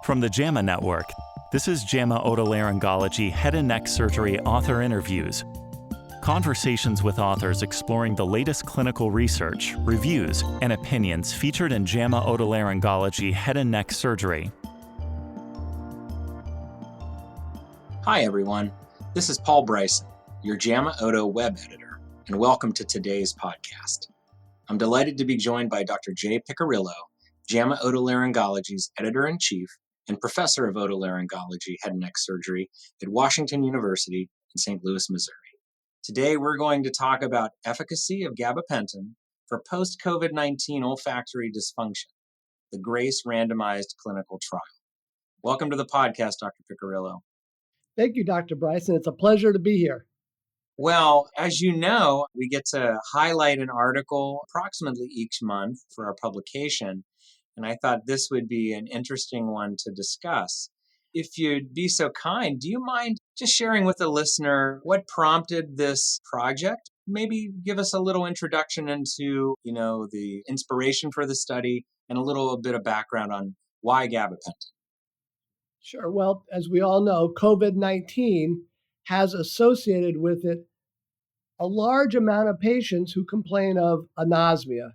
From the JAMA Network, this is JAMA Otolaryngology Head and Neck Surgery Author Interviews. Conversations with authors exploring the latest clinical research, reviews, and opinions featured in JAMA Otolaryngology Head and Neck Surgery. Hi everyone, this is Paul Bryson, your JAMA Oto web editor, and welcome to today's podcast. I'm delighted to be joined by Dr. Piccirillo, JAMA Otolaryngology's editor-in-chief and professor of otolaryngology head and neck surgery at Washington University in St. Louis, Missouri. Today we're going to talk about efficacy of gabapentin for post-COVID-19 olfactory dysfunction, the GRACE randomized clinical trial. Welcome to the podcast, Dr. Piccirillo. Thank you, Dr. Bryson. It's a pleasure to be here. Well, as you know, we get to highlight an article approximately each month for our publication, and I thought this would be an interesting one to discuss. If you'd be so kind, do you mind just sharing with the listener what prompted this project? Maybe give us a little introduction into, the inspiration for the study and a little bit of background on why gabapentin. Sure. Well, as we all know, COVID-19 has associated with it a large amount of patients who complain of anosmia.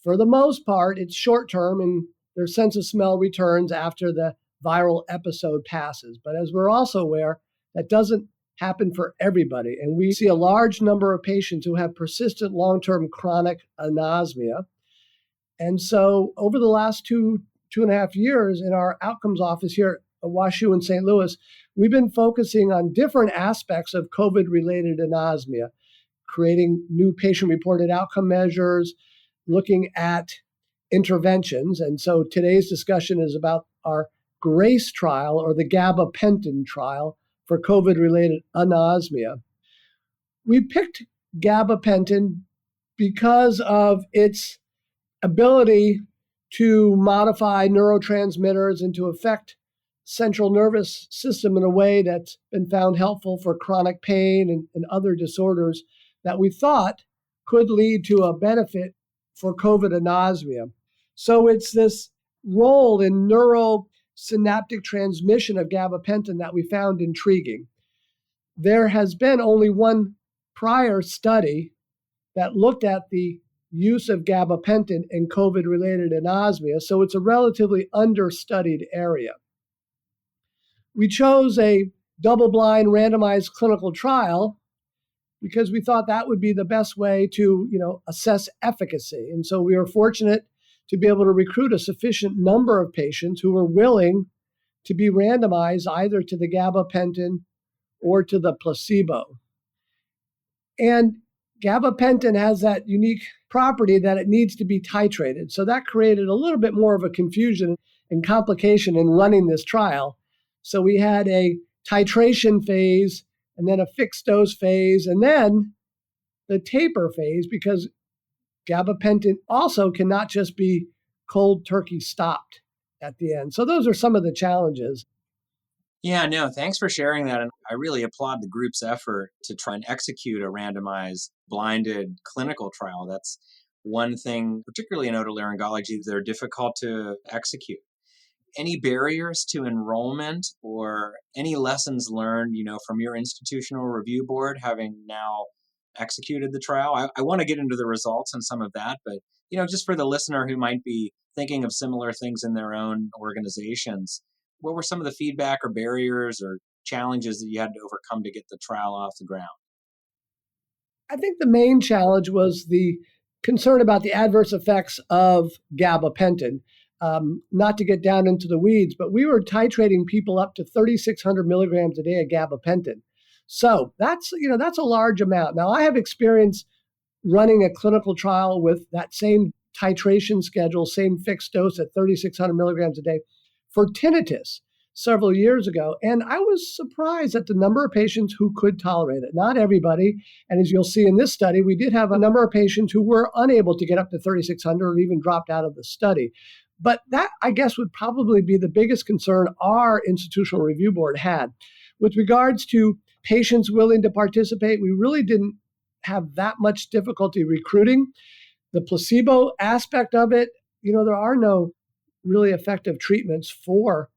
For the most part, it's short-term and their sense of smell returns after the viral episode passes. But as we're also aware, that doesn't happen for everybody. And we see a large number of patients who have persistent long-term chronic anosmia. And so over the last two and a half years in our outcomes office here at WashU in St. Louis, we've been focusing on different aspects of COVID-related anosmia, creating new patient-reported outcome measures, looking at interventions. And so today's discussion is about our GRACE trial, or the gabapentin trial for COVID-related anosmia. We picked gabapentin because of its ability to modify neurotransmitters and to affect central nervous system in a way that's been found helpful for chronic pain and other disorders that we thought could lead to a benefit for COVID anosmia. So it's this role in neurosynaptic transmission of gabapentin that we found intriguing. There has been only one prior study that looked at the use of gabapentin in COVID-related anosmia, so it's a relatively understudied area. We chose a double-blind randomized clinical trial because we thought that would be the best way to, assess efficacy. And so we were fortunate to be able to recruit a sufficient number of patients who were willing to be randomized either to the gabapentin or to the placebo. And gabapentin has that unique property that it needs to be titrated. So that created a little bit more of a confusion and complication in running this trial. So we had a titration phase and then a fixed dose phase, and then the taper phase, because gabapentin also cannot just be cold turkey stopped at the end. So those are some of the challenges. Yeah, no, thanks for sharing that. And I really applaud the group's effort to try and execute a randomized, blinded clinical trial. That's one thing, particularly in otolaryngology, they're difficult to execute. Any barriers to enrollment or any lessons learned, from your institutional review board having now executed the trial? I want to get into the results and some of that, but, just for the listener who might be thinking of similar things in their own organizations, what were some of the feedback or barriers or challenges that you had to overcome to get the trial off the ground? I think the main challenge was the concern about the adverse effects of gabapentin. Not to get down into the weeds, but we were titrating people up to 3,600 milligrams a day of gabapentin. So that's a large amount. Now, I have experience running a clinical trial with that same titration schedule, same fixed dose at 3,600 milligrams a day for tinnitus several years ago. And I was surprised at the number of patients who could tolerate it. Not everybody. And as you'll see in this study, we did have a number of patients who were unable to get up to 3,600 or even dropped out of the study. But that, I guess, would probably be the biggest concern our institutional review board had. With regards to patients willing to participate, we really didn't have that much difficulty recruiting. The placebo aspect of it, there are no really effective treatments for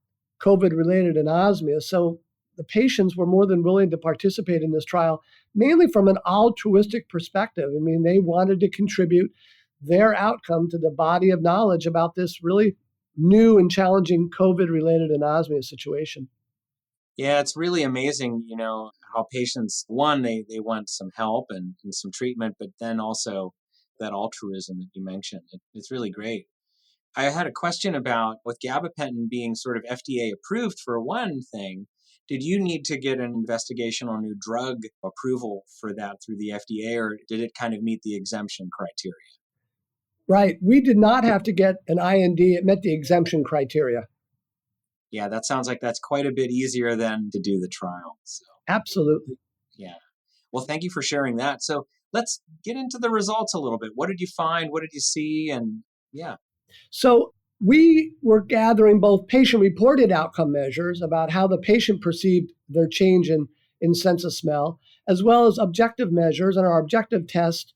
COVID-related anosmia. So the patients were more than willing to participate in this trial, mainly from an altruistic perspective. I mean, they wanted to contribute their outcome to the body of knowledge about this really new and challenging COVID-related anosmia situation. Yeah, it's really amazing, how patients, one, they want some help and some treatment, but then also that altruism that you mentioned. It's really great. I had a question about with gabapentin being sort of FDA approved for one thing, did you need to get an investigational new drug approval for that through the FDA, or did it kind of meet the exemption criteria? Right. We did not have to get an IND. It met the exemption criteria. Yeah, that sounds like that's quite a bit easier than to do the trial. So, Absolutely. yeah. Well, thank you for sharing that. So let's get into the results a little bit. What did you find? What did you see? And yeah. So we were gathering both patient-reported outcome measures about how the patient perceived their change in sense of smell, as well as objective measures. And our objective test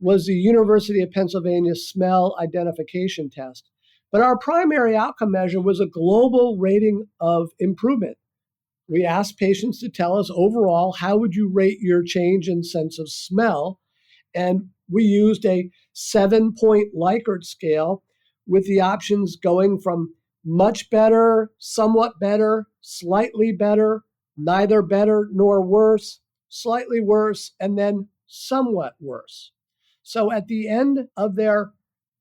was the University of Pennsylvania Smell Identification Test. But our primary outcome measure was a global rating of improvement. We asked patients to tell us overall, how would you rate your change in sense of smell? And we used a 7-point Likert scale with the options going from much better, somewhat better, slightly better, neither better nor worse, slightly worse, and then somewhat worse. So at the end of their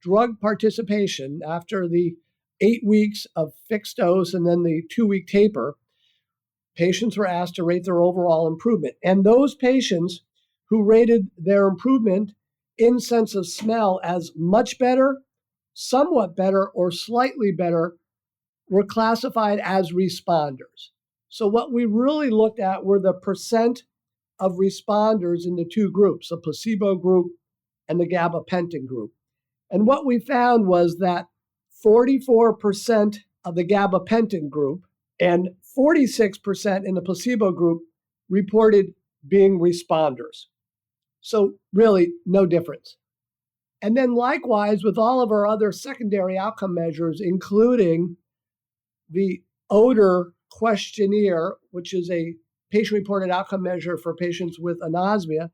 drug participation, after the 8 weeks of fixed dose and then the 2-week taper, patients were asked to rate their overall improvement. And those patients who rated their improvement in sense of smell as much better, somewhat better, or slightly better were classified as responders. So what we really looked at were the percent of responders in the two groups, the placebo group and the gabapentin group. And what we found was that 44% of the gabapentin group and 46% in the placebo group reported being responders. So really, no difference. And then likewise, with all of our other secondary outcome measures, including the odor questionnaire, which is a patient-reported outcome measure for patients with anosmia,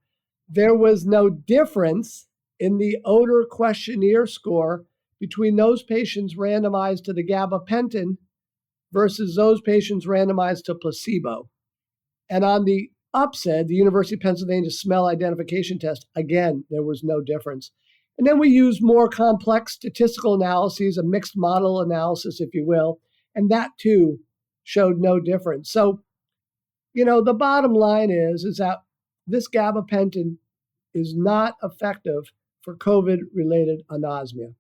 there was no difference in the odor questionnaire score between those patients randomized to the gabapentin versus those patients randomized to placebo. And on the UPSED, the University of Pennsylvania Smell Identification Test, again, there was no difference. And then we used more complex statistical analyses, a mixed model analysis, if you will, and that too showed no difference. So, the bottom line is that this gabapentin is not effective for COVID-related anosmia.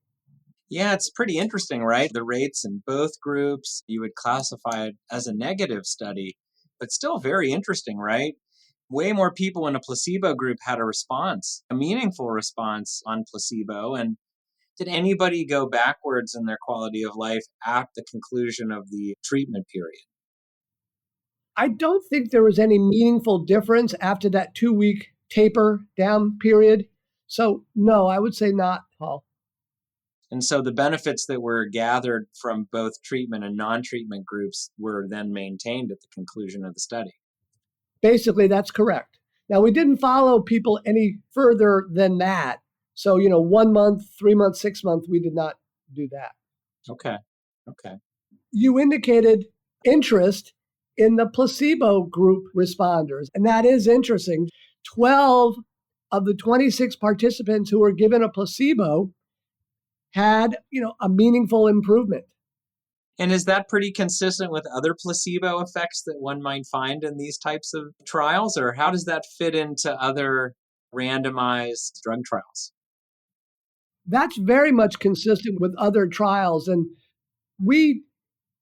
Yeah, it's pretty interesting, right? The rates in both groups, you would classify it as a negative study, but still very interesting, right? Way more people in a placebo group had a response, a meaningful response on placebo. And did anybody go backwards in their quality of life at the conclusion of the treatment period? I don't think there was any meaningful difference after that 2-week taper down period. So, no, I would say not, Paul. And so the benefits that were gathered from both treatment and non-treatment groups were then maintained at the conclusion of the study. Basically, that's correct. Now, we didn't follow people any further than that. So, 1 month, 3 months, 6 months, we did not do that. Okay. You indicated interest in the placebo group responders, and that is interesting. 12 of the 26 participants who were given a placebo had, a meaningful improvement. And is that pretty consistent with other placebo effects that one might find in these types of trials? Or how does that fit into other randomized drug trials? That's very much consistent with other trials. And we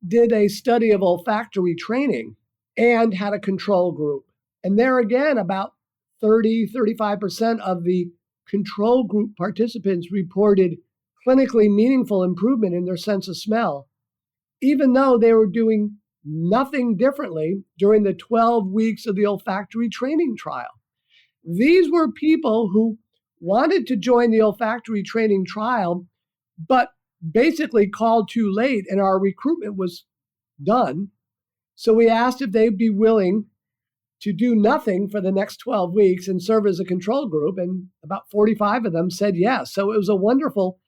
did a study of olfactory training and had a control group. And there again, about 35% of the control group participants reported clinically meaningful improvement in their sense of smell, even though they were doing nothing differently during the 12 weeks of the olfactory training trial. These were people who wanted to join the olfactory training trial, but basically called too late, and our recruitment was done. So we asked if they'd be willing to do nothing for the next 12 weeks and serve as a control group. And about 45 of them said yes. So it was a wonderful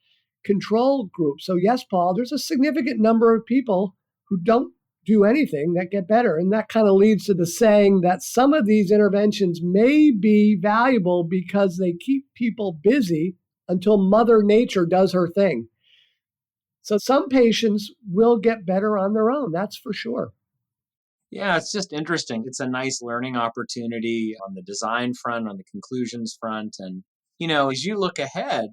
control group. So yes, Paul, there's a significant number of people who don't do anything that get better. And that kind of leads to the saying that some of these interventions may be valuable because they keep people busy until Mother Nature does her thing. So some patients will get better on their own, that's for sure. Yeah, it's just interesting. It's a nice learning opportunity on the design front, on the conclusions front. And, as you look ahead,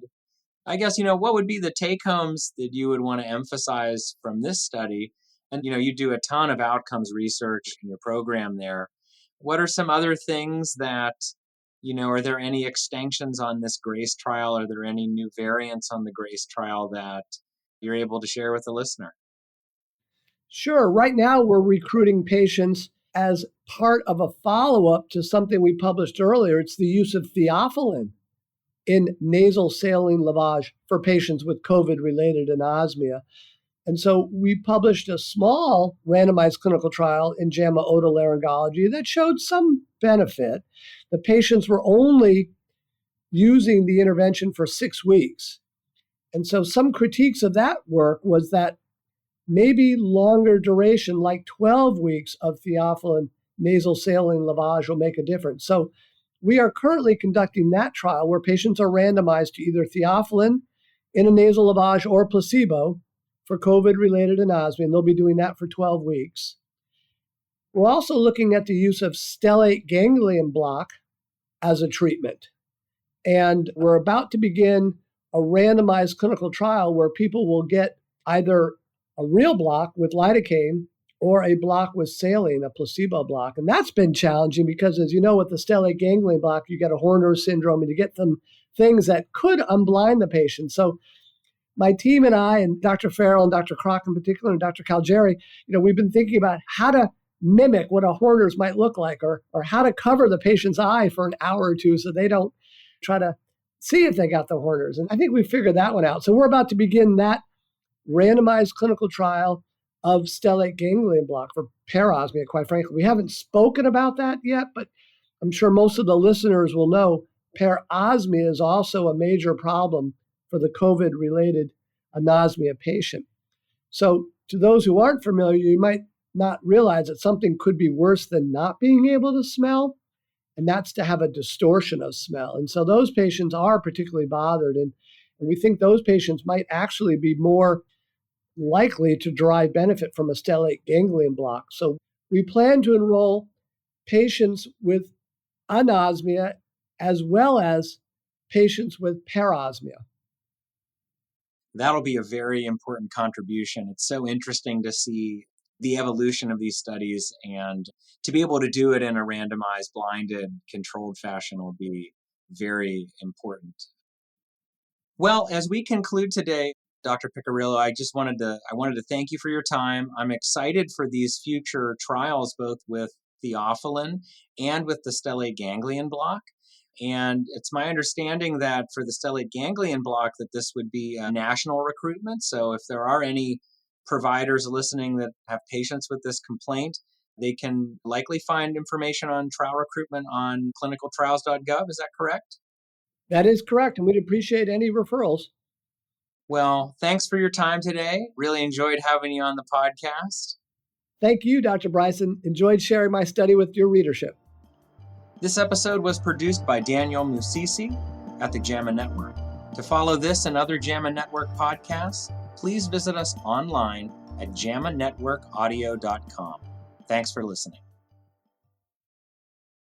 I guess, what would be the take homes that you would want to emphasize from this study? And, you do a ton of outcomes research in your program there. What are some other things that, are there any extensions on this GRACE trial? Are there any new variants on the GRACE trial that you're able to share with the listener? Sure. Right now, we're recruiting patients as part of a follow-up to something we published earlier. It's the use of theophylline in nasal saline lavage for patients with COVID-related anosmia. And so we published a small randomized clinical trial in JAMA Otolaryngology that showed some benefit. The patients were only using the intervention for 6 weeks. And so some critiques of that work was that maybe longer duration, like 12 weeks of theophylline nasal saline lavage, will make a difference. So we are currently conducting that trial where patients are randomized to either theophylline in a nasal lavage or placebo for COVID-related anosmia, and they'll be doing that for 12 weeks. We're also looking at the use of stellate ganglion block as a treatment. And we're about to begin a randomized clinical trial where people will get either a real block with lidocaine or a block with saline, a placebo block. And that's been challenging because, as you know, with the stellate ganglion block, you get a Horner syndrome and you get some things that could unblind the patient. So my team and I, and Dr. Farrell and Dr. Kroc in particular, and Dr. Calgeri, we've been thinking about how to mimic what a Horner's might look like, or how to cover the patient's eye for an hour or two so they don't try to see if they got the Horner's. And I think we figured that one out. So we're about to begin that randomized clinical trial of stellate ganglion block for parosmia, quite frankly. We haven't spoken about that yet, but I'm sure most of the listeners will know parosmia is also a major problem for the COVID-related anosmia patient. So to those who aren't familiar, you might not realize that something could be worse than not being able to smell, and that's to have a distortion of smell. And so those patients are particularly bothered, and we think those patients might actually be more likely to derive benefit from a stellate ganglion block. So we plan to enroll patients with anosmia as well as patients with parosmia. That'll be a very important contribution. It's so interesting to see the evolution of these studies, and to be able to do it in a randomized, blinded, controlled fashion will be very important. Well, as we conclude today, Dr. Piccirillo, I wanted to thank you for your time. I'm excited for these future trials, both with theophylline and with the stellate ganglion block. And it's my understanding that for the stellate ganglion block, that this would be a national recruitment. So if there are any providers listening that have patients with this complaint, they can likely find information on trial recruitment on clinicaltrials.gov. Is that correct? That is correct, and we'd appreciate any referrals. Well, thanks for your time today. Really enjoyed having you on the podcast. Thank you, Dr. Bryson. Enjoyed sharing my study with your readership. This episode was produced by Daniel Musisi at the JAMA Network. To follow this and other JAMA Network podcasts, please visit us online at jamanetworkaudio.com. Thanks for listening.